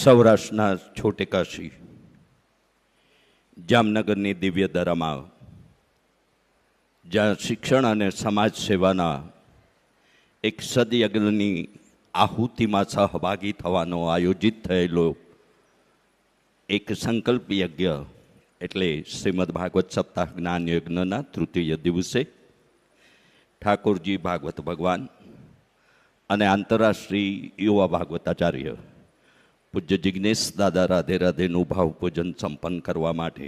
સૌરાષ્ટ્રના છોટે કાશી જામનગરની દિવ્ય દરામાં જ્યાં શિક્ષણ અને સમાજ સેવાના એક સદયજ્ઞની આહુતિમાં સહભાગી થવાનો આયોજિત થયેલો એક સંકલ્પ યજ્ઞ એટલે શ્રીમદ ભાગવત સપ્તાહ જ્ઞાન યજ્ઞના તૃતીય દિવસે ઠાકોરજી ભાગવત ભગવાન અને આંતરરાષ્ટ્રીય યુવા ભાગવતાચાર્ય પૂજ્ય જિજ્ઞેશ દાદા રાધે રાધેનું ભાવપૂજન સંપન્ન કરવા માટે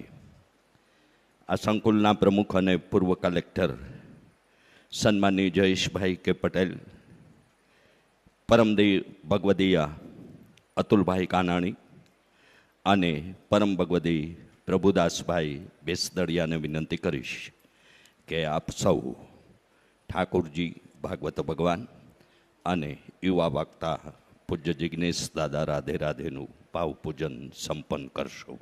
આ સંકુલના પ્રમુખ અને પૂર્વ કલેક્ટર સન્માનીય જયેશભાઈ કે પટેલ, પરમદેવ ભગવદીયા અતુલભાઈ કાનાણી અને પરમ ભગવદી પ્રભુદાસભાઈ બેસદડિયાને વિનંતી કરીશ કે આપ સૌ ઠાકોરજી ભાગવત ભગવાન અને યુવા વક્તા પૂજ્ય જિજ્ઞેશ દાદા રાધે રાધેનું ભાવપૂજન સંપન્ન કરશો.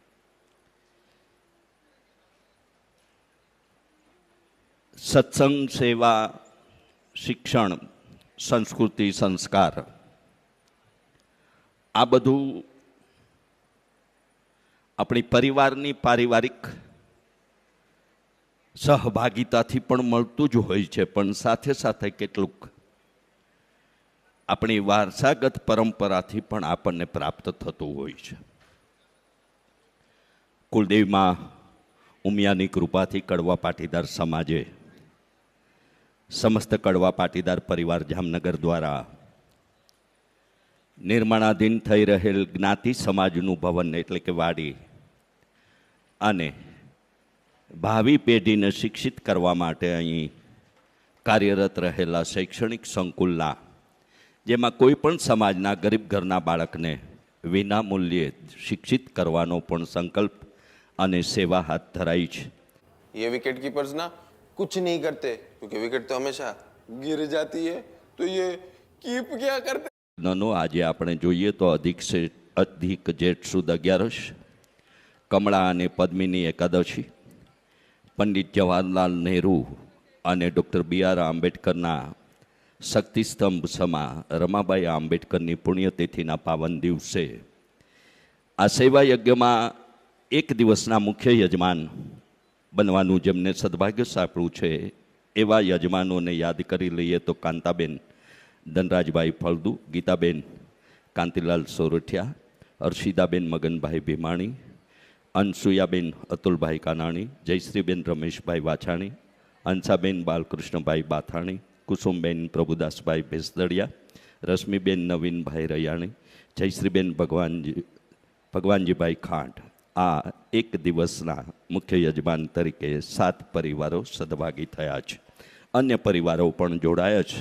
સત્સંગ, સેવા, શિક્ષણ, સંસ્કૃતિ, સંસ્કાર આ બધું આપણી પરિવારની પારિવારિક સહભાગિતાથી પણ મળતું જ હોય છે, પણ સાથે સાથે કેટલુંક આપણી વારસાગત પરંપરાથી પણ આપણને પ્રાપ્ત થતું હોય છે. કુલદેવમાં ઉમિયાની કૃપાથી કડવા પાટીદાર સમાજે સમસ્ત કડવા પાટીદાર પરિવાર જામનગર દ્વારા નિર્માણાધીન થઈ રહેલ જ્ઞાતિ સમાજનું ભવન એટલે કે વાડી અને ભાવિ પેઢીને શિક્ષિત કરવા માટે અહીં કાર્યરત રહેલા શૈક્ષણિક સંકુલના, જેમાં કોઈ પણ સમાજના ગરીબ ઘરના બાળકને વિના મૂલ્યે શિક્ષિત કરવાનો પણ સંકલ્પ અને સેવા હાથ ધરાઈ છે. ये विकेट कीपर्स ना कुछ नहीं करते क्योंकि विकेट तो हमेशा गिर जाती है, तो ये कीप क्या करते. આજે આપણે જોઈએ તો અધિક જેઠ સુદ 11, કમળા અને પદ્મિની એકાદશી, પંડિત જવાહરલાલ નહેરુ અને ડૉક્ટર B.R. આંબેડકરના શક્તિસ્તંભ સમા રમાબાઈ આંબેડકરની પુણ્યતિથિના પાવન દિવસે આ સેવા યજ્ઞમાં એક દિવસના મુખ્ય યજમાન બનવાનું જેમને સદભાગ્ય સાંપડ્યું છે એવા યજમાનોને યાદ કરી લઈએ તો કાંતાબેન ધનરાજભાઈ ફળદુ, ગીતાબેન કાંતિલાલ સોરઠિયા, હર્ષિદાબેન મગનભાઈ ભીમાણી, અનસુયાબેન અતુલભાઈ કાનાણી, જયશ્રીબેન રમેશભાઈ વાછાણી, હંસાબેન બાલકૃષ્ણભાઈ બાથાણી, કુસુમબેન પ્રભુદાસભાઈ બેસદડિયા, રશ્મિબેન નવીનભાઈ રૈયાણી, જયશ્રીબેન ભગવાનજીભાઈ ખાંટ. આ એક દિવસના મુખ્ય યજમાન તરીકે 7 પરિવારો સદભાગી થયા છે. અન્ય પરિવારો પણ જોડાયા છે.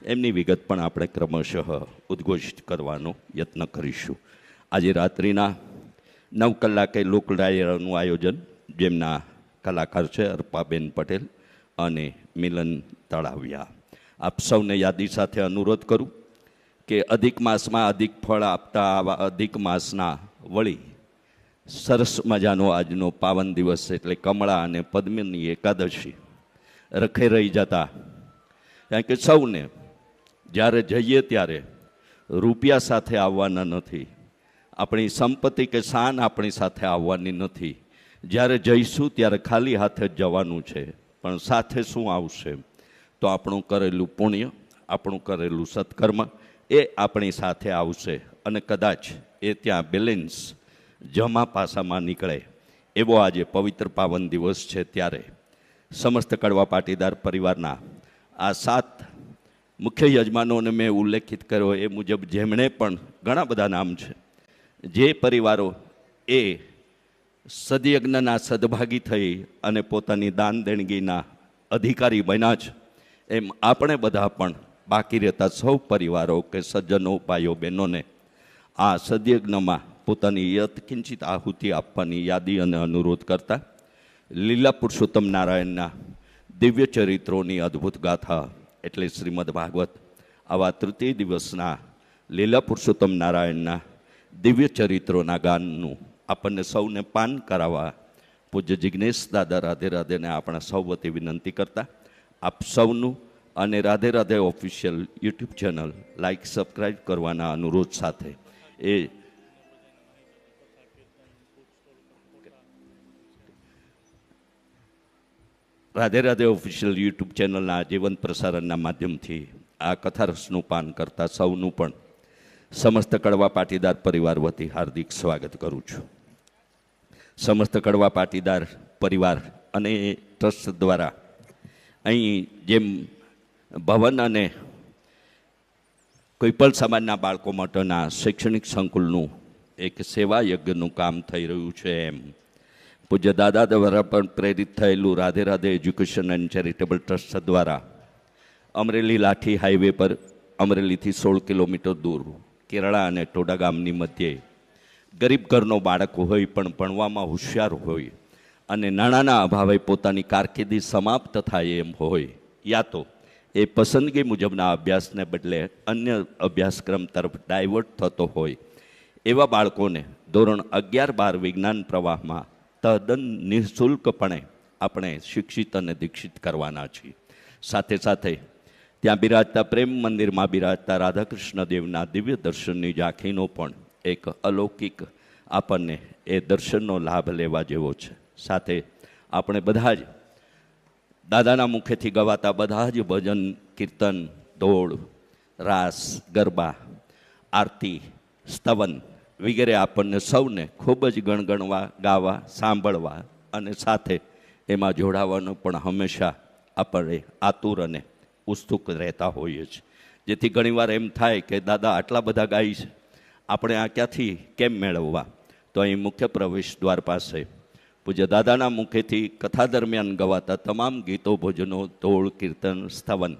એમની વિગત પણ આપણે ક્રમશઃ ઉદ્ઘોષિત કરવાનો યત્ન કરીશું. આજે રાત્રિના 9 કલાકે લોકડાયરાનું આયોજન, જેમના કલાકાર છે અર્પાબેન પટેલ અને મિલન તળાવિયા. આપ સૌને યાદી સાથે અનુરોધ કરું કે અધિક માસમાં અધિક ફળ આપતા આવા અધિક માસના વળી સરસ મજાનો આજનો પાવન દિવસ એટલે કમળા અને પદ્મિની એકાદશી રખે રહી જતા, કારણ કે સૌને જ્યારે જઈએ ત્યારે રૂપિયા સાથે આવવાના નથી, આપણી સંપત્તિ કે શાન આપણી સાથે આવવાની નથી. જ્યારે જઈશું ત્યારે ખાલી હાથે જ જવાનું છે, પણ સાથે શું આવશે તો આપણું કરેલું પુણ્ય, આપણું કરેલું સત્કર્મ એ આપણી સાથે આવશે અને કદાચ એ ત્યાં બેલેન્સ જમા પાસામાં નીકળે એવો આજે પવિત્ર પાવન દિવસ છે. ત્યારે સમસ્ત કડવા પાટીદાર પરિવારના આ 7 મુખ્ય યજમાનોને મેં ઉલ્લેખિત કર્યો એ મુજબ જેમણે પણ ઘણા બધા નામ છે, જે પરિવારો એ સદયજ્ઞના સદભાગી થઈ અને પોતાની દાન દેણગીના અધિકારી બન્યા છે, એમ આપણે બધા પણ બાકી રહેતા સૌ પરિવારો કે સજ્જનો, ભાઈઓ, બહેનોને આ સદયજ્ઞમાં પોતાની યત્કિંચિત આહુતિ આપવાની યાદી અને અનુરોધ કરતા લીલા પુરુષોત્તમ નારાયણના દિવ્ય ચરિત્રોની અદ્ભુત ગાથા એટલે શ્રીમદ ભાગવત, આવા તૃતીય દિવસના લીલા પુરુષોત્તમ નારાયણના દિવ્ય ચરિત્રોના ગાનનું આપણને સૌને પાન કરાવવા પૂજ્ય જિજ્ઞેશ દાદા રાધે રાધેને આપણા સૌ વતી વિનંતી કરતા આપ સૌનું અને Radhe Radhe official YouTube channel like, subscribe કરવાના અનુરોધ સાથે એ રાધે રાધે ઓફિશિયલ યુટ્યુબ ચેનલના જીવંત પ્રસારણના માધ્યમથી આ કથારસનું પાન કરતા સૌનું પણ સમસ્ત કડવા પાટીદાર પરિવાર વતી હાર્દિક સ્વાગત કરું છું. સમસ્ત કડવા પાટીદાર પરિવાર અને ટ્રસ્ટ દ્વારા અહીં જેમ ભવન અને કોઈપલ સમાજના બાળકો માટેના શૈક્ષણિક સંકુલનું એક સેવા યજ્ઞનું કામ થઈ રહ્યું છે, એમ પૂજ્ય દાદા દ્વારા પણ પ્રેરિત થયેલું Radhe Radhe education and charitable trust દ્વારા અમરેલી લાઠી હાઈવે પર અમરેલીથી 16 કિલોમીટર દૂર કેરળા અને ટોડા ગામની મધ્યે ગરીબ ઘરનો બાળક હોય પણ ભણવામાં હોશિયાર હોય અને નાણાંના અભાવે પોતાની કારકિર્દી સમાપ્ત થાય એમ હોય, યા તો એ પસંદગી મુજબના અભ્યાસને બદલે અન્ય અભ્યાસક્રમ તરફ ડાયવર્ટ થતો હોય, એવા બાળકોને ધોરણ 11-12 વિજ્ઞાન પ્રવાહમાં તદ્દન નિઃશુલ્કપણે આપણે શિક્ષિત અને દીક્ષિત કરવાના છીએ. સાથે સાથે ત્યાં બિરાજતા પ્રેમ મંદિરમાં બિરાજતા રાધાકૃષ્ણ દેવના દિવ્ય દર્શનની ઝાંખીનો પણ એક અલૌકિક આપણને એ દર્શનનો લાભ લેવા જેવો છે. સાથે આપણે બધા જ દાદાના મુખેથી ગવાતા બધા જ ભજન, કીર્તન, દોડ, રાસ, ગરબા, આરતી, સ્તવન વગેરે આપણને સૌને ખૂબ જ ગણગણવા, ગાવા, સાંભળવા અને સાથે એમાં જોડાવાનું પણ હંમેશા આપણે આતુર અને ઉત્સુક રહેતા હોઈએ છીએ. જેથી ઘણીવાર એમ થાય કે દાદા આટલા બધા ગાય છે, આપણે આ ક્યાંથી કેમ મેળવવા? તો અહીં મુખ્ય પ્રવેશ દ્વાર પાસે પૂજ્ય દાદાના મુખેથી કથા દરમિયાન ગવાતા તમામ ગીતો, ભોજનો, તોળ, કીર્તન, સ્તવન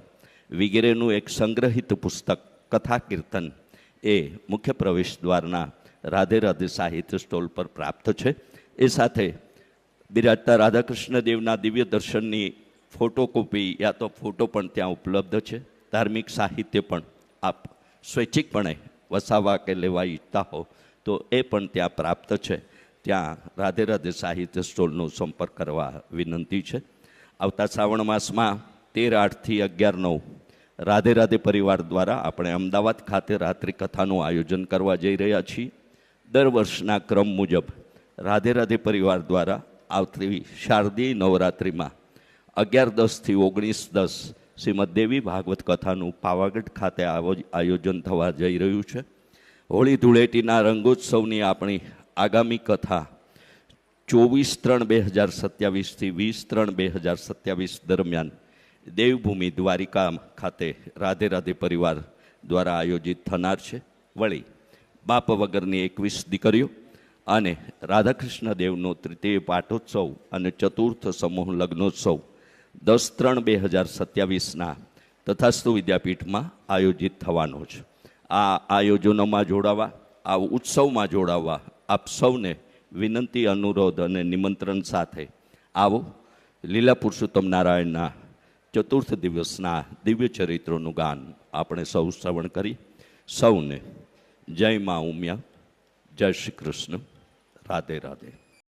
વગેરેનું એક સંગ્રહિત પુસ્તક કથા કીર્તન એ મુખ્ય પ્રવેશ દ્વારના રાધે રાધે સાહિત્ય સ્ટોલ પર પ્રાપ્ત છે. એ સાથે બિરાજતા રાધાકૃષ્ણ દેવના દિવ્ય દર્શનની ફોટોકોપી યા તો ફોટો પણ ત્યાં ઉપલબ્ધ છે. ધાર્મિક સાહિત્ય પણ આપ સ્વૈચ્છિકપણે વસાવવા કે લેવા ઈચ્છતા હો તો એ પણ ત્યાં પ્રાપ્ત છે. ત્યાં રાધે રાધે સાહિત્ય સ્ટોલનો સંપર્ક કરવા વિનંતી છે. આવતા શ્રાવણ માસમાં 13/8 થી 11/9 રાધે રાધે પરિવાર દ્વારા આપણે અમદાવાદ ખાતે રાત્રિ કથાનું આયોજન કરવા જઈ રહ્યા છીએ. દર વર્ષના ક્રમ મુજબ રાધે રાધે પરિવાર દ્વારા આવતી શારદીય નવરાત્રિમાં 11/10 થી 19/10 શ્રીમદ દેવી ભાગવત કથાનું પાવાગઢ ખાતે આયોજન થવા જઈ રહ્યું છે. હોળી ધૂળેટીના રંગોત્સવની આપણી આગામી કથા 24/3/2027 થી 20/3/2027 દરમિયાન દેવભૂમિ દ્વારિકા ખાતે રાધે રાધે પરિવાર દ્વારા આયોજિત થનાર છે. વળી બાપ વગરની 21 દીકરીઓ અને રાધાકૃષ્ણ દેવનો તૃતીય પાટોત્સવ અને ચતુર્થ સમૂહ લગ્નોત્સવ 10/3/2027 તથાસ્તુ વિદ્યાપીઠમાં આયોજિત થવાનો છે. આ આયોજનોમાં જોડાવા, આ ઉત્સવમાં જોડાવા આપ સૌને વિનંતી, અનુરોધ અને નિમંત્રણ સાથે આવો. લીલા પુરુષોત્તમ નારાયણના ચતુર્થ દિવસના દિવ્ય ચરિત્રોનું ગાન આપણે સૌ શ્રવણ કરી. સૌને જય મા ઉમિયા, જય શ્રી કૃષ્ણ, રાધે રાધે.